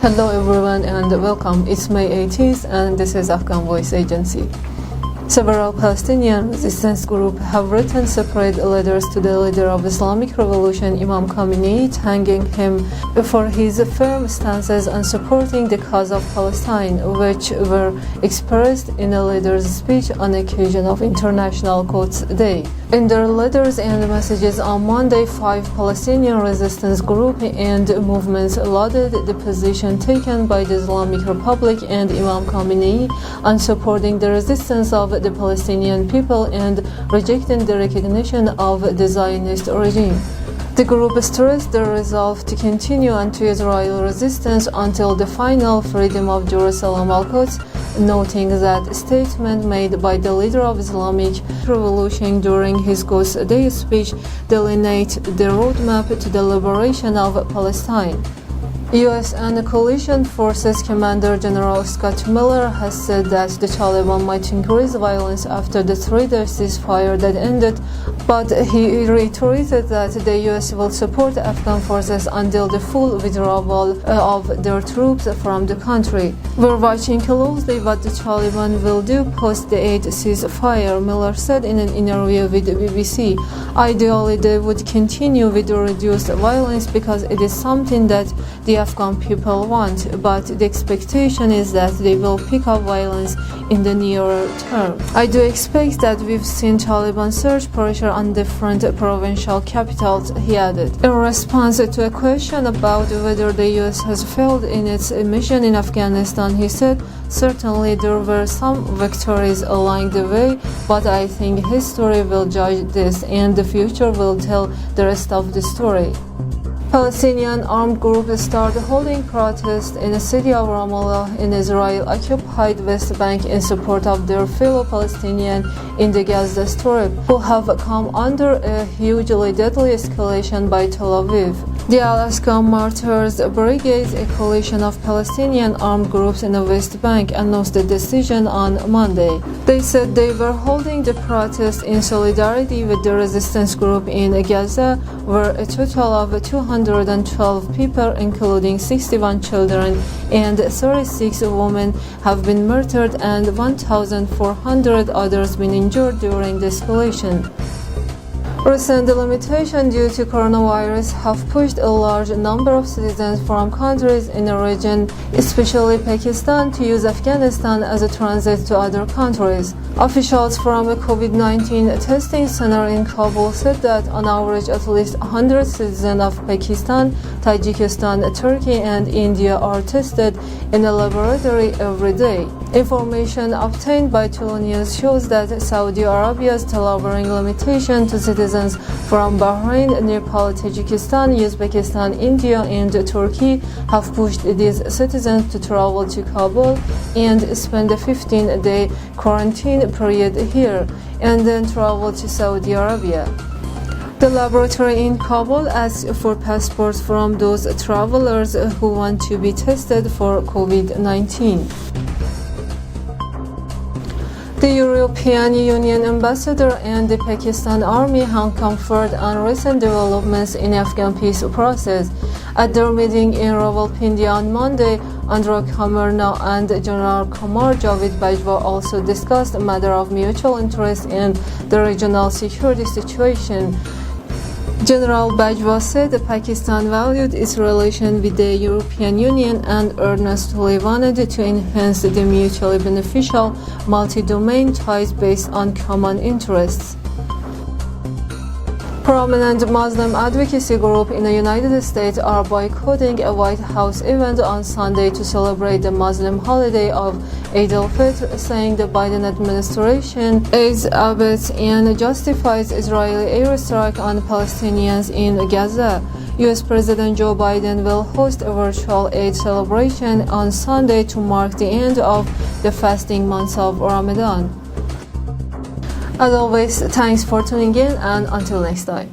Hello everyone and welcome. It's May 18th and this is Afghan Voice Agency. Several Palestinian resistance groups have written separate letters to the leader of Islamic Revolution, Imam Khamenei, thanking him for his firm stances on supporting the cause of Palestine, which were expressed in the leader's speech on occasion of International Quds Day. In their letters and messages on Monday, 5 Palestinian resistance groups and movements lauded the position taken by the Islamic Republic and Imam Khamenei on supporting the resistance of the Palestinian people and rejecting the recognition of the Zionist regime. The group stressed their resolve to continue anti-Israel resistance until the final freedom of Jerusalem Al-Quds, noting that statement made by the leader of Islamic Revolution during his Quds Day speech delineate the roadmap to the liberation of Palestine. U.S. and coalition forces Commander General Scott Miller has said that the Taliban might increase violence after the 3-day ceasefire that ended, but he reiterated that the U.S. will support Afghan forces until the full withdrawal of their troops from the country. We're watching closely what the Taliban will do post the 8th ceasefire, Miller said in an interview with the BBC. Ideally, they would continue with the reduced violence because it is something that the Afghan people want, but the expectation is that they will pick up violence in the nearer term. I do expect that we've seen Taliban surge pressure on different provincial capitals, he added. In response to a question about whether the US has failed in its mission in Afghanistan, he said, "Certainly there were some victories along the way, but I think history will judge this and the future will tell the rest of the story." Palestinian armed groups started holding protests in the city of Ramallah in Israel-occupied West Bank in support of their fellow Palestinians in the Gaza Strip, who have come under a hugely deadly escalation by Tel Aviv. The Alaska Martyrs Brigade, a coalition of Palestinian armed groups in the West Bank, announced the decision on Monday. They said they were holding the protest in solidarity with the resistance group in Gaza, where a total of 212 people, including 61 children and 36 women, have been murdered and 1,400 others been injured during the escalation. Recent limitations due to coronavirus have pushed a large number of citizens from countries in the region, especially Pakistan, to use Afghanistan as a transit to other countries. Officials from a COVID-19 testing center in Kabul said that on average at least 100 citizens of Pakistan, Tajikistan, Turkey and India are tested in a laboratory every day. Information obtained by Tulu News shows that Saudi Arabia's tailoring limitation to citizens from Bahrain, Nepal, Tajikistan, Uzbekistan, India and Turkey have pushed these citizens to travel to Kabul and spend a 15-day quarantine period here and then travel to Saudi Arabia. The laboratory in Kabul asks for passports from those travelers who want to be tested for COVID-19. The European Union ambassador and the Pakistan Army have conferred on recent developments in Afghan peace process. At their meeting in Rawalpindi on Monday, Andrew Khamenei and General Qamar Javid Bajwa also discussed a matter of mutual interest in the regional security situation. General Bajwa said that Pakistan valued its relation with the European Union and earnestly wanted to enhance the mutually beneficial multi-domain ties based on common interests. Prominent Muslim advocacy groups in the United States are boycotting a White House event on Sunday to celebrate the Muslim holiday of Eid al-Fitr, saying the Biden administration is abets and justifies Israeli airstrike on Palestinians in Gaza. U.S. President Joe Biden will host a virtual Eid celebration on Sunday to mark the end of the fasting month of Ramadan. As always, thanks for tuning in and until next time.